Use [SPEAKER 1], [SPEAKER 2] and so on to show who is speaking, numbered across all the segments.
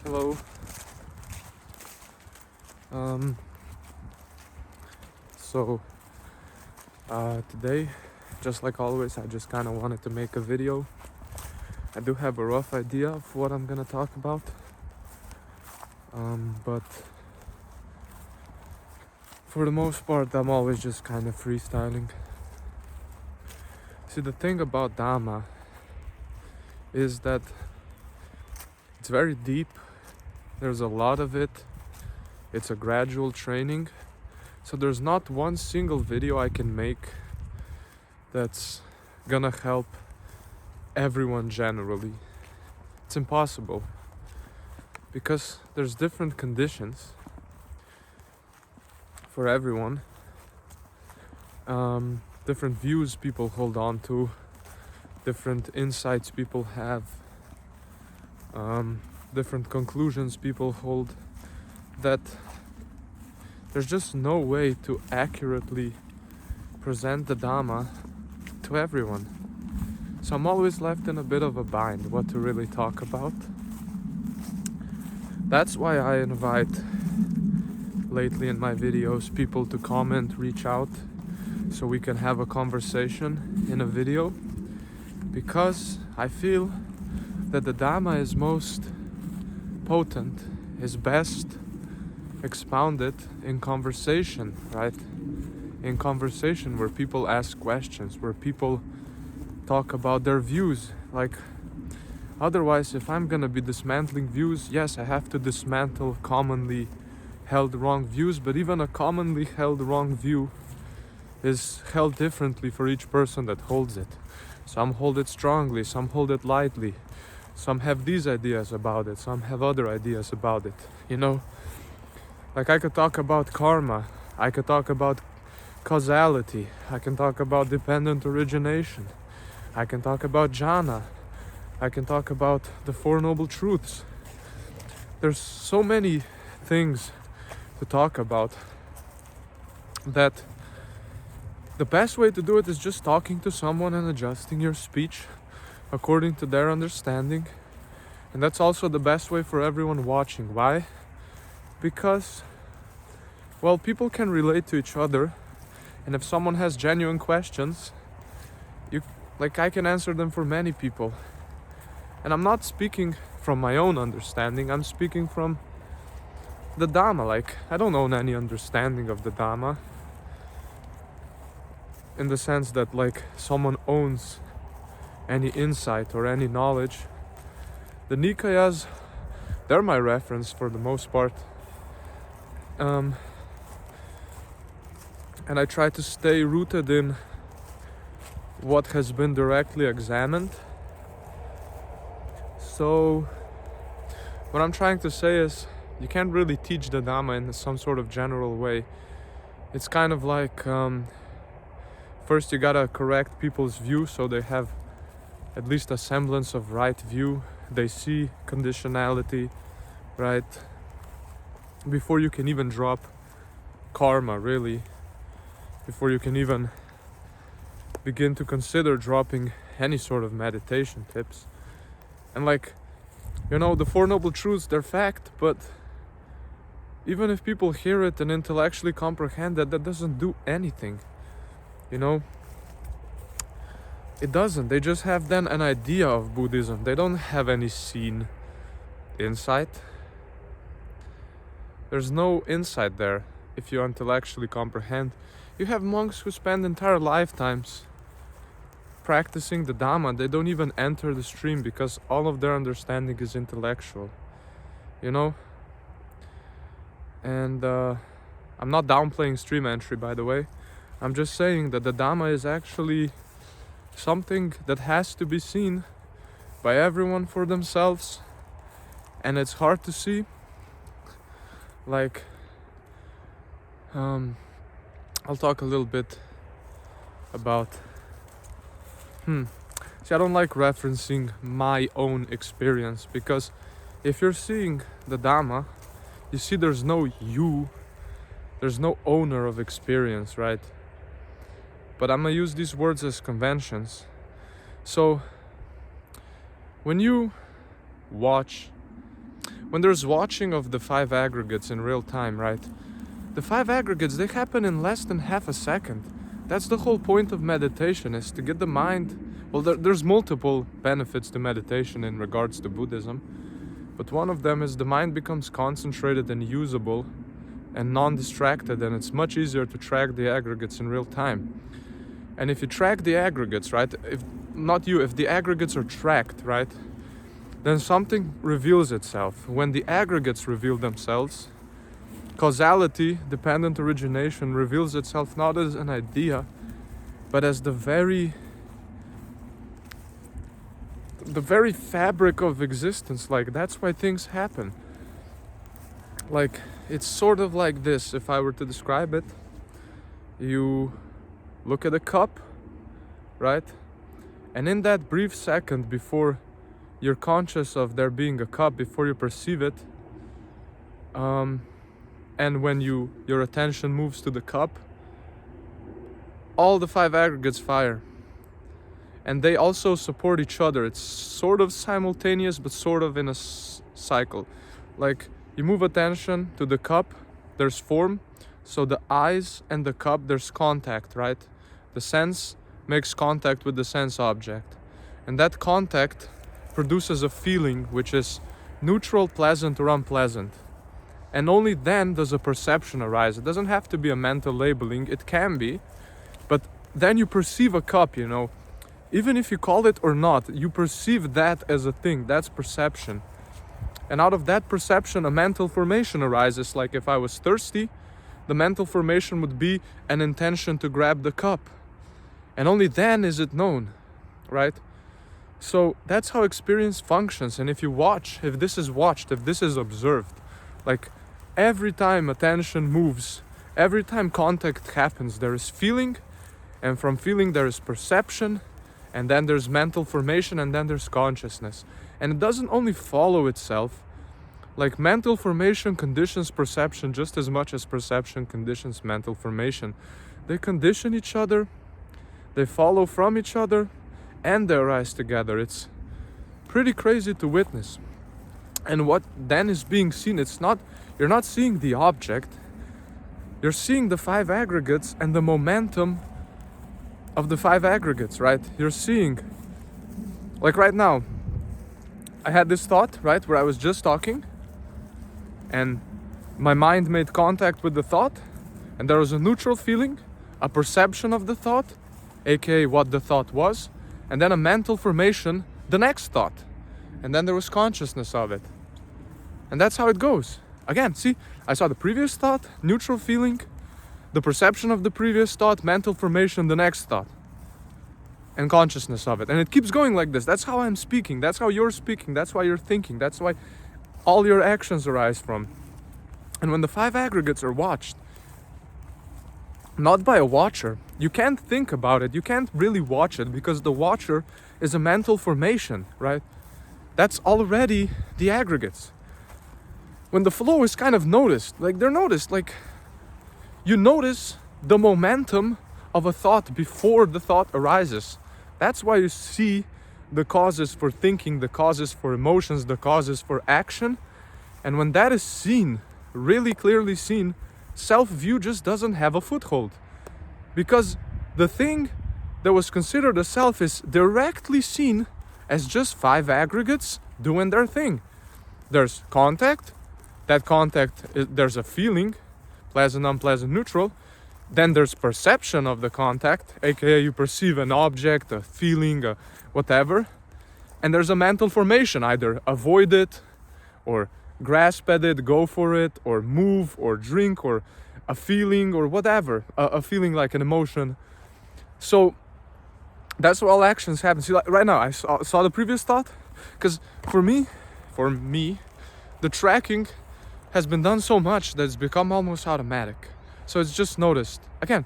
[SPEAKER 1] Hello. Um, so today, just like always, I just kind of wanted to make a video. I do have a rough idea of what I'm gonna talk about, but for the most part, I'm always just kind of freestyling. See, the thing about Dhamma is that it's very deep. There's a lot of it. It's a gradual training. So there's not one single video I can make that's gonna help everyone generally. It's impossible because there's different conditions for everyone, different views people hold on to, different insights people have, different conclusions people hold, that there's just no way to accurately present the Dhamma to everyone. So I'm always left in a bit of a bind what to really talk about. That's why I invite lately in my videos people to comment, reach out, so we can have a conversation in a video, because I feel that the Dhamma is most potent, is best expounded in conversation, right? In conversation where people ask questions, where people talk about their views. Like, otherwise, if I'm gonna be dismantling views, yes, I have to dismantle commonly held wrong views, but even a commonly held wrong view is held differently for each person that holds it. Some hold it strongly, some hold it lightly, some have these ideas about it, some have other ideas about it, you know? Like, I could talk about karma, I could talk about causality, I can talk about dependent origination, I can talk about jhana, I can talk about the Four Noble Truths. There's so many things to talk about that the best way to do it is just talking to someone and adjusting your speech according to their understanding. And that's also the best way for everyone watching. Why? Because, well, people can relate to each other, and if someone has genuine questions, I can answer them for many people. And I'm not speaking from my own understanding, I'm speaking from the Dhamma. Like, I don't own any understanding of the Dhamma in the sense that, like, someone owns any insight or any knowledge. The Nikayas, they're my reference for the most part. And I try to stay rooted in what has been directly examined. So what I'm trying to say is, you can't really teach the Dhamma in some sort of general way. It's kind of like, first you gotta correct people's view so they have at least a semblance of right view. They see conditionality, right? Before you can even drop karma, really. Before you can even begin to consider dropping any sort of meditation tips. And like, you know, the Four Noble Truths, they're fact, but even if people hear it and intellectually comprehend that, that doesn't do anything, you know? It doesn't. They just have then an idea of Buddhism. They don't have any seen insight. There's no insight there if you intellectually comprehend. You have monks who spend entire lifetimes practicing the Dhamma. They don't even enter the stream because all of their understanding is intellectual, you know? And I'm not downplaying stream entry, by the way. I'm just saying that the Dhamma is actually something that has to be seen by everyone for themselves, and it's hard to see. Like, I'll talk a little bit about See, I don't like referencing my own experience, because if you're seeing the Dhamma, you see there's no you, there's no owner of experience, right? But I'm gonna use these words as conventions. So when you watch when there's watching of the 5 aggregates in real time, right? The 5 aggregates, they happen in less than half a second. That's the whole point of meditation, is to get the mind. Well, there's multiple benefits to meditation in regards to Buddhism, but one of them is the mind becomes concentrated and usable and non-distracted, and it's much easier to track the aggregates in real time. And if you track the aggregates, right, if the aggregates are tracked, right, then something reveals itself. When the aggregates reveal themselves, causality, dependent origination, reveals itself not as an idea, but as the very fabric of existence. Like, that's why things happen. Like, it's sort of like this. If I were to describe it, you look at a cup, right? And in that brief second before you're conscious of there being a cup, before you perceive it, and when your attention moves to the cup, all the 5 aggregates fire. And they also support each other. It's sort of simultaneous, but sort of in a cycle. Like, you move attention to the cup, there's form. So the eyes and the cup, there's contact, right? The sense makes contact with the sense object. And that contact produces a feeling which is neutral, pleasant, or unpleasant. And only then does a perception arise. It doesn't have to be a mental labeling. It can be. But then you perceive a cup, you know. Even if you call it or not, you perceive that as a thing. That's perception. And out of that perception, a mental formation arises. Like, if I was thirsty, the mental formation would be an intention to grab the cup. And only then is it known, right? So that's how experience functions. And if you watch, if this is watched, if this is observed, like, every time attention moves, every time contact happens, there is feeling, and from feeling there is perception, and then there's mental formation, and then there's consciousness. And it doesn't only follow itself. Like, mental formation conditions perception just as much as perception conditions mental formation. They condition each other, they follow from each other, and they arise together. It's pretty crazy to witness. And what then is being seen, you're not seeing the object, you're seeing the 5 aggregates and the momentum of the 5 aggregates, right? You're seeing, like right now, I had this thought, right, where I was just talking, and my mind made contact with the thought, and there was a neutral feeling, a perception of the thought, aka what the thought was, and then a mental formation, the next thought. And then there was consciousness of it. And that's how it goes. Again, see, I saw the previous thought, neutral feeling, the perception of the previous thought, mental formation, the next thought, and consciousness of it. And it keeps going like this. That's how I'm speaking. That's how you're speaking. That's why you're thinking. That's why all your actions arise from. And when the 5 aggregates are watched, not by a watcher, you can't think about it. You can't really watch it, because the watcher is a mental formation, right? That's already the aggregates. When the flow is kind of noticed, like they're noticed, like you notice the momentum of a thought before the thought arises. That's why you see the causes for thinking, the causes for emotions, the causes for action. And when that is seen, really clearly seen, self-view just doesn't have a foothold. Because the thing that was considered a self is directly seen as just 5 aggregates doing their thing. There's contact. That contact, there's a feeling, pleasant, unpleasant, neutral. Then there's perception of the contact, aka you perceive an object, a feeling, whatever. And there's a mental formation, either avoid it, or grasp at it, go for it, or move, or drink, or a feeling, or whatever. A feeling like an emotion. So that's where all actions happen. See, like right now, I saw the previous thought, because for me, the tracking has been done so much that it's become almost automatic. So it's just noticed. Again,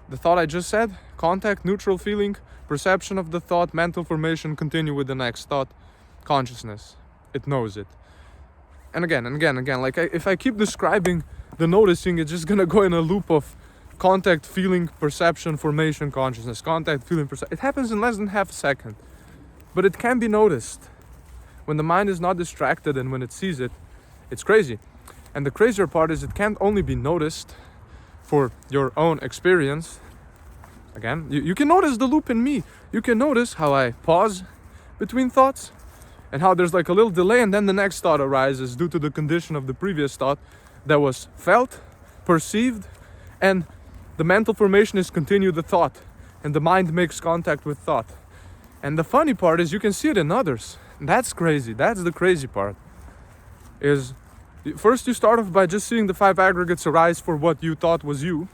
[SPEAKER 1] the thought I just said, contact, neutral feeling, perception of the thought, mental formation, continue with the next thought, consciousness. It knows it. And again, like if I keep describing the noticing, it's just gonna go in a loop of contact, feeling, perception, formation, consciousness, contact, feeling, perception. It happens in less than half a second. But it can be noticed. When the mind is not distracted and when it sees it, It's crazy. And the crazier part is it can't only be noticed for your own experience. Again, you can notice the loop in me. You can notice how I pause between thoughts and how there's like a little delay, and then the next thought arises due to the condition of the previous thought that was felt, perceived, and the mental formation is continue the thought, and the mind makes contact with thought. And the funny part is you can see it in others. That's crazy. That's the crazy part. Is first you start off by just seeing the 5 aggregates arise for what you thought was you.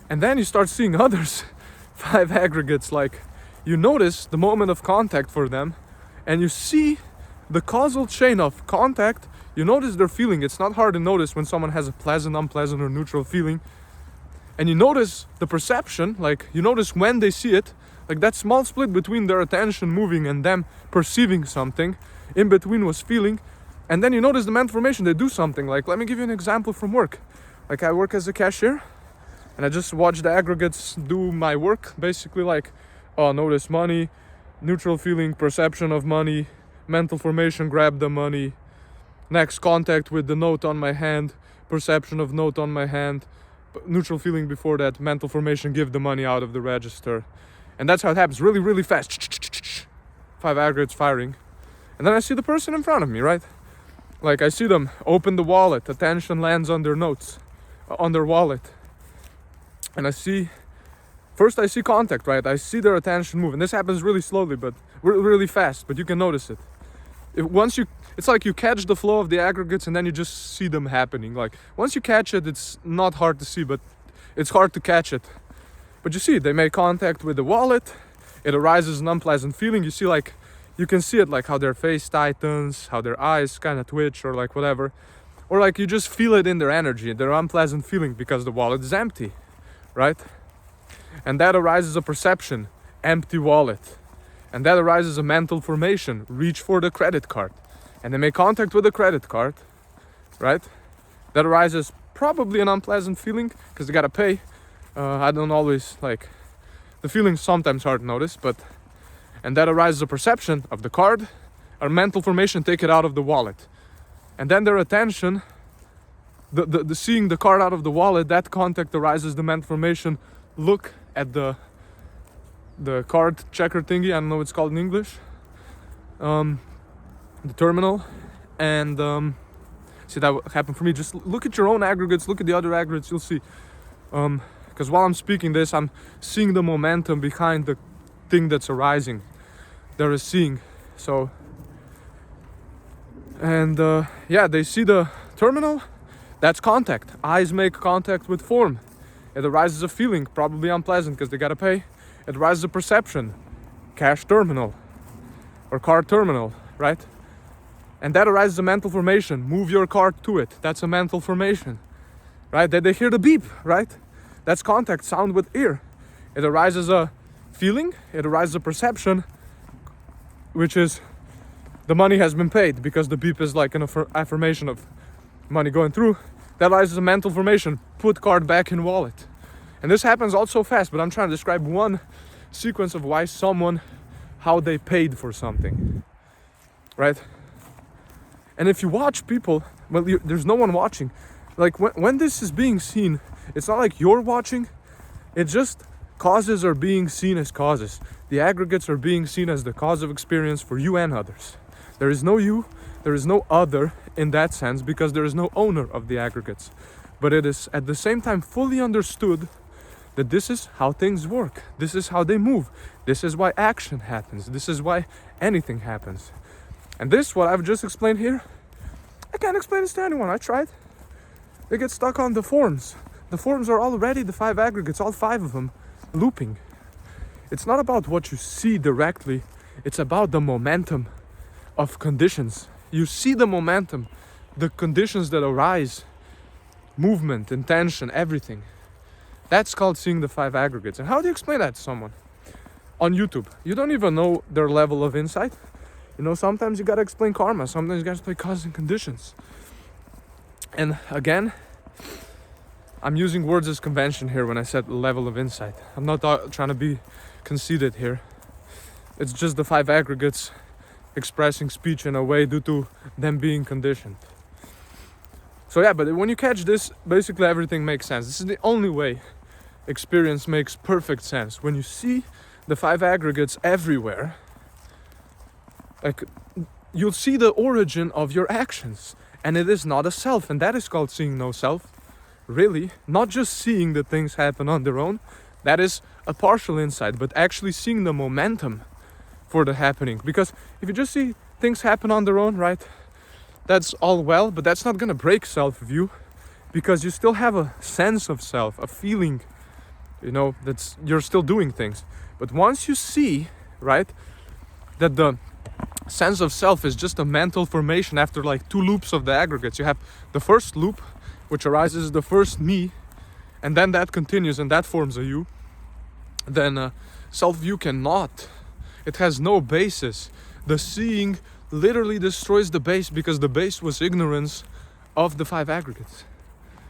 [SPEAKER 1] And then you start seeing others 5 aggregates, like you notice the moment of contact for them, and you see the causal chain of contact. You notice their feeling. It's not hard to notice when someone has a pleasant, unpleasant, or neutral feeling. And you notice the perception, like you notice when they see it, like that small split between their attention moving and them perceiving something. In between was feeling. And then you notice the mental formation, they do something. Like, let me give you an example from work. Like, I work as a cashier, and I just watch the aggregates do my work. Basically, like, notice money, neutral feeling, perception of money, mental formation, grab the money, next contact with the note on my hand, perception of note on my hand, neutral feeling before that, mental formation, give the money out of the register. And that's how it happens, really, really fast. 5 aggregates firing. And then I see the person in front of me, right? Like, I see them open the wallet, attention lands on their notes, on their wallet. And I see contact, right? I see their attention move. And this happens really slowly, but really fast, but you can notice it. It's like you catch the flow of the aggregates and then you just see them happening. Like, once you catch it, it's not hard to see, but it's hard to catch it. But you see, they make contact with the wallet. It arises an unpleasant feeling. You see, like, you can see it, like how their face tightens, how their eyes kind of twitch, or like whatever. Or like you just feel it in their energy, their unpleasant feeling, because the wallet is empty, right? And that arises a perception, empty wallet. And that arises a mental formation, reach for the credit card. And they make contact with the credit card, right? That arises probably an unpleasant feeling, because they gotta pay. I don't always, like, the feeling's sometimes hard to notice, and that arises a perception of the card, or mental formation, take it out of the wallet. And then their attention, the seeing the card out of the wallet, that contact arises the mental formation, look at the card checker thingy, I don't know what it's called in English, the terminal, and see, that happened for me. Just look at your own aggregates, look at the other aggregates, you'll see. Because while I'm speaking this, I'm seeing the momentum behind the thing that's arising. There is seeing. So, and yeah, they see the terminal. That's contact. Eyes make contact with form. It arises a feeling, probably unpleasant because they gotta pay. It arises a perception, cash terminal or card terminal, right? And that arises a mental formation. Move your card to it. That's a mental formation, right? They hear the beep, right? That's contact, sound with ear. It arises a feeling, it arises a perception, which is the money has been paid, because the beep is like an affirmation of money going through. That arises a mental formation, put card back in wallet. And this happens all so fast, but I'm trying to describe one sequence of why how they paid for something, right? And if you watch people, well, there's no one watching. Like when this is being seen, it's not like you're watching. It just causes are being seen as causes. The aggregates are being seen as the cause of experience for you and others. There is no you, there is no other in that sense, because there is no owner of the aggregates. But it is at the same time fully understood that this is how things work. This is how they move. This is why action happens. This is why anything happens. And this, what I've just explained here, I can't explain this to anyone. I tried. They get stuck on the forms. The forms are already the 5 aggregates, all 5 of them, looping. It's not about what you see directly. It's about the momentum of conditions. You see the momentum, the conditions that arise, movement, intention, everything. That's called seeing the 5 aggregates. And how do you explain that to someone? On YouTube, you don't even know their level of insight. You know, sometimes you gotta explain karma. Sometimes you gotta explain cause and conditions. And again, I'm using words as convention here when I said level of insight. I'm not trying to be conceited here. It's just the 5 aggregates expressing speech in a way due to them being conditioned. So yeah, but when you catch this, basically everything makes sense. This is the only way experience makes perfect sense. When you see the five aggregates everywhere, like, you'll see the origin of your actions, and it is not a self, and that is called seeing no self. Really, not just seeing the things happen on their own, that is a partial insight, but actually seeing the momentum for the happening. Because if you just see things happen on their own, right, that's all well, but that's not gonna break self-view, because you still have a sense of self, a feeling, you know, that's you're still doing things. But once you see, right, that the sense of self is just a mental formation after like two loops of the aggregates. You have the first loop, which arises the first me, and then that continues and that forms a you. Then self-view cannot. It has no basis. The seeing literally destroys the base, because the base was ignorance of the five aggregates.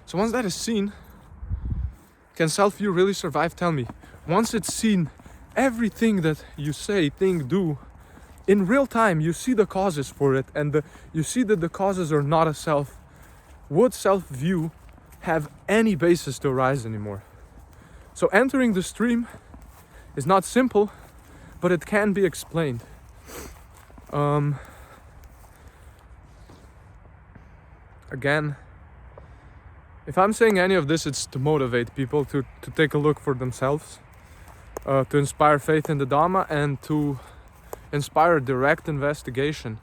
[SPEAKER 1] So once that is seen, can self-view really survive? Tell me. Once it's seen, everything that you say, think, do, in real time, you see the causes for it, and you see that the causes are not a self. Would self-view have any basis to arise anymore? So entering the stream is not simple, but it can be explained. Again, if I'm saying any of this, it's to motivate people to take a look for themselves, to inspire faith in the Dhamma, and to inspire direct investigation.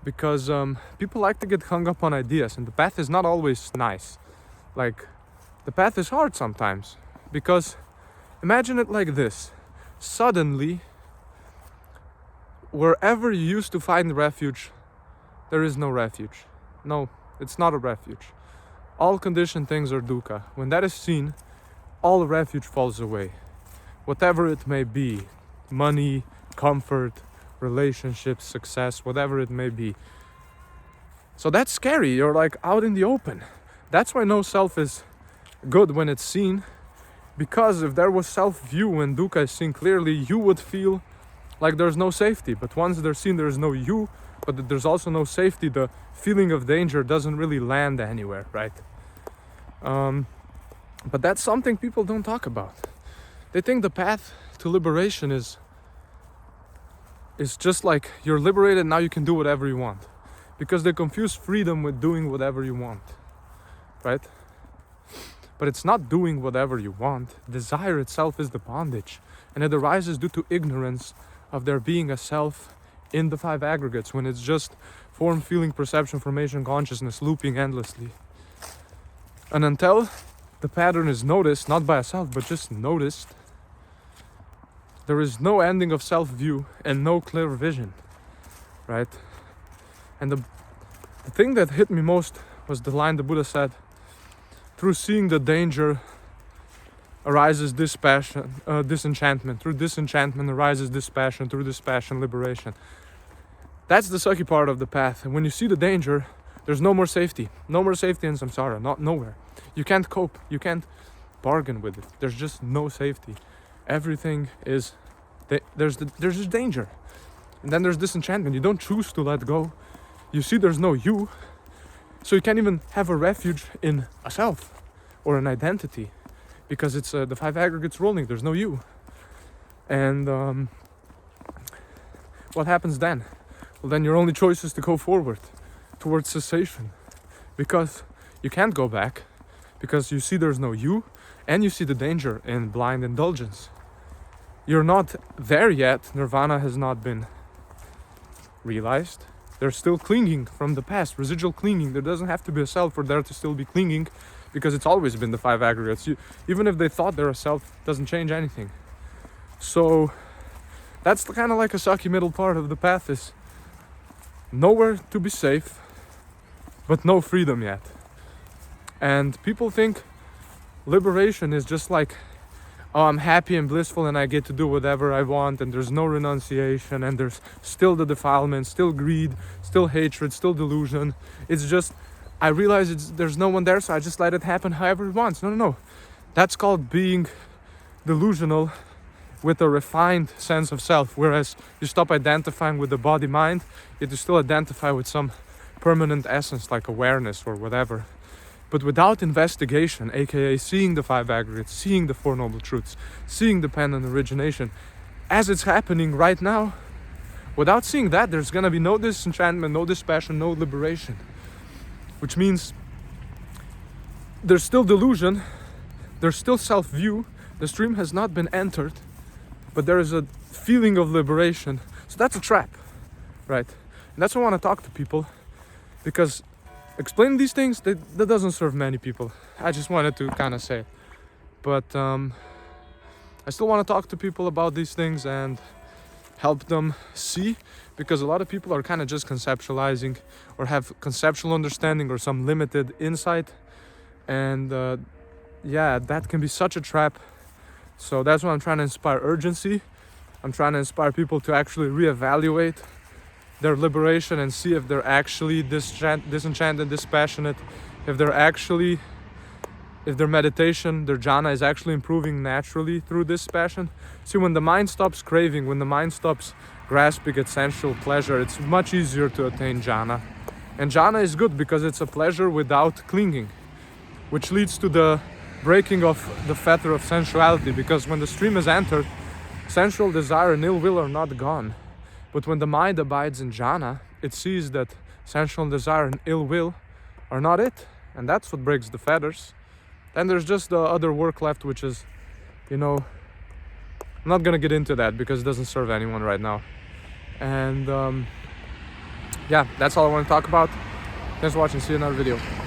[SPEAKER 1] Because people like to get hung up on ideas, and the path is not always nice. Like, the path is hard sometimes, because imagine it like this. Suddenly, wherever you used to find refuge, there is no refuge. No, it's not a refuge. All conditioned things are dukkha. When that is seen, all refuge falls away. Whatever it may be, money, comfort, relationships, success, whatever it may be. So that's scary. You're like out in the open. That's why no self is good when it's seen, because if there was self-view when dukkha is seen clearly, you would feel like there's no safety. But once they're seen, there's no you, but there's also no safety. The feeling of danger doesn't really land anywhere, right? But that's something people don't talk about. They think the path to liberation is just like you're liberated, now you can do whatever you want, because they confuse freedom with doing whatever you want, right? But it's not doing whatever you want. Desire itself is the bondage, and it arises due to ignorance of there being a self in the five aggregates, when it's just form, feeling, perception, formation, consciousness looping endlessly. And until the pattern is noticed, not by a self, but just noticed, there is no ending of self-view and no clear vision, right? And the thing that hit me most was the line the Buddha said, through seeing the danger arises disenchantment. Through disenchantment arises dispassion. Through dispassion, liberation. That's the sucky part of the path. And when you see the danger, there's no more safety. No more safety in samsara, nowhere. You can't cope. You can't bargain with it. There's just no safety. Everything is, there's just danger. And then there's disenchantment. You don't choose to let go. You see there's no you. So you can't even have a refuge in a self or an identity, because it's the five aggregates rolling. There's no you. And what happens then? Well, then your only choice is to go forward towards cessation, because you can't go back, because you see there's no you, and you see the danger in blind indulgence. You're not there yet. Nirvana has not been realized. They're still clinging from the past, residual clinging. There doesn't have to be a self for there to still be clinging, because it's always been the five aggregates. Even if they thought they're a self, it doesn't change anything. So that's kind of like a sucky middle part of the path, is nowhere to be safe, but no freedom yet. And people think liberation is just like, oh, I'm happy and blissful and I get to do whatever I want, and there's no renunciation, and there's still the defilement, still greed, still hatred, still delusion. It's just, I realize there's no one there, so I just let it happen however it wants. No. That's called being delusional with a refined sense of self, whereas you stop identifying with the body-mind, yet you still identify with some permanent essence like awareness or whatever. But without investigation, aka seeing the five aggregates, seeing the Four Noble Truths, seeing dependent origination, as it's happening right now, without seeing that, there's gonna be no disenchantment, no dispassion, no liberation. Which means there's still delusion, there's still self-view, the stream has not been entered, but there is a feeling of liberation. So that's a trap, right? And that's why I want to talk to people, because explaining these things, that doesn't serve many people. I just wanted to kind of say it. But I still want to talk to people about these things and help them see, because a lot of people are kind of just conceptualizing or have conceptual understanding or some limited insight. And yeah, that can be such a trap. So that's why I'm trying to inspire urgency. I'm trying to inspire people to actually reevaluate their liberation and see if they're actually disenchanted, dispassionate, if their meditation, their jhana is actually improving naturally through dispassion. See, when the mind stops craving, when the mind stops grasping its sensual pleasure, it's much easier to attain jhana. And jhana is good because it's a pleasure without clinging, which leads to the breaking of the fetter of sensuality, because when the stream is entered, sensual desire and ill will are not gone. But when the mind abides in jhana, it sees that sensual desire and ill will are not it, and that's what breaks the fetters. Then there's just the other work left, which is, I'm not gonna get into that because it doesn't serve anyone right now. And yeah, that's all I want to talk about. Thanks for watching. See you in another video.